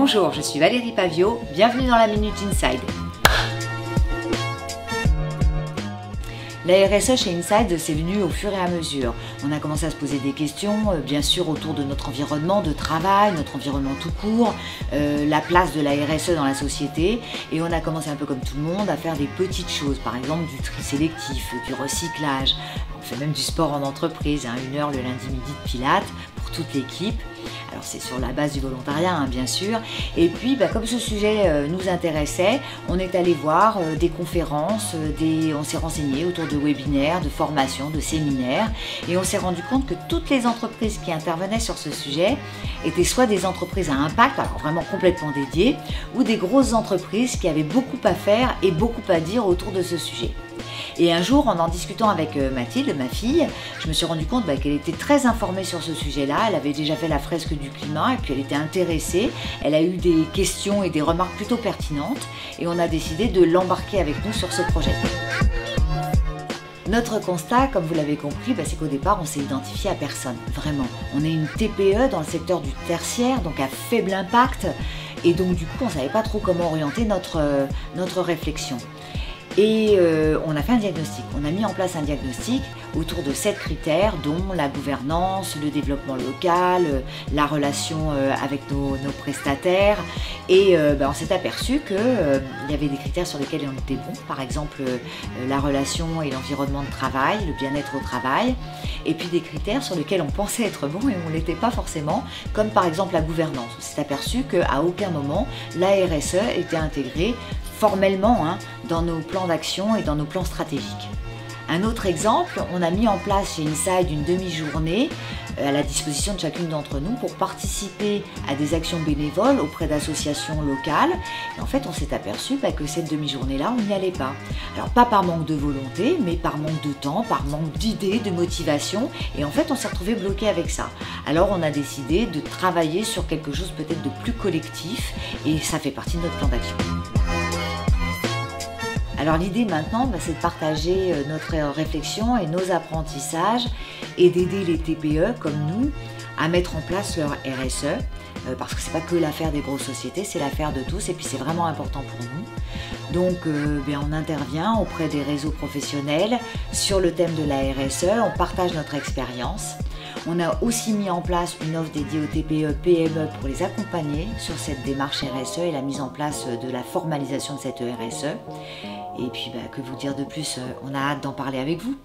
Bonjour, je suis Valérie Pavio, bienvenue dans la Minute Inside. La RSE chez Inside, c'est venu au fur et à mesure. On a commencé à se poser des questions, bien sûr, autour de notre environnement de travail, notre environnement tout court, la place de la RSE dans la société. Et on a commencé un peu comme tout le monde à faire des petites choses, par exemple du tri sélectif, du recyclage. On fait même du sport en entreprise, 1 heure le lundi midi de pilates pour toute l'équipe. Alors c'est sur la base du volontariat, bien sûr. Et puis, comme ce sujet nous intéressait, on est allé voir des conférences, on s'est renseigné autour de webinaires, de formations, de séminaires. Et on s'est rendu compte que toutes les entreprises qui intervenaient sur ce sujet étaient soit des entreprises à impact, alors vraiment complètement dédiées, ou des grosses entreprises qui avaient beaucoup à faire et beaucoup à dire autour de ce sujet. Et un jour, en discutant avec Mathilde, ma fille, je me suis rendu compte qu'elle était très informée sur ce sujet-là. Elle avait déjà fait la fresque du climat et puis elle était intéressée. Elle a eu des questions et des remarques plutôt pertinentes et on a décidé de l'embarquer avec nous sur ce projet. Notre constat, comme vous l'avez compris, c'est qu'au départ, on s'est identifié à personne, vraiment. On est une TPE dans le secteur du tertiaire, donc à faible impact. Et donc du coup, on ne savait pas trop comment orienter notre réflexion. Et on a fait un diagnostic, on a mis en place un diagnostic autour de 7 critères dont la gouvernance, le développement local, la relation avec nos prestataires et on s'est aperçu qu'il y avait des critères sur lesquels on était bon, par exemple la relation et l'environnement de travail, le bien-être au travail, et puis des critères sur lesquels on pensait être bon et on ne l'était pas forcément, comme par exemple la gouvernance. On s'est aperçu qu'à aucun moment la RSE était intégrée formellement dans nos plans d'action et dans nos plans stratégiques. Un autre exemple, on a mis en place chez Inside une demi-journée à la disposition de chacune d'entre nous pour participer à des actions bénévoles auprès d'associations locales. Et en fait, on s'est aperçu que cette demi-journée-là, on n'y allait pas. Alors pas par manque de volonté, mais par manque de temps, par manque d'idées, de motivation. Et en fait, on s'est retrouvé bloqué avec ça. Alors on a décidé de travailler sur quelque chose peut-être de plus collectif et ça fait partie de notre plan d'action. Alors l'idée maintenant, c'est de partager notre réflexion et nos apprentissages et d'aider les TPE comme nous à mettre en place leur RSE, parce que c'est pas que l'affaire des grosses sociétés, c'est l'affaire de tous et puis c'est vraiment important pour nous. Donc on intervient auprès des réseaux professionnels sur le thème de la RSE, on partage notre expérience. On a aussi mis en place une offre dédiée aux TPE, PME pour les accompagner sur cette démarche RSE et la mise en place de la formalisation de cette RSE. Et puis, que vous dire de plus, on a hâte d'en parler avec vous.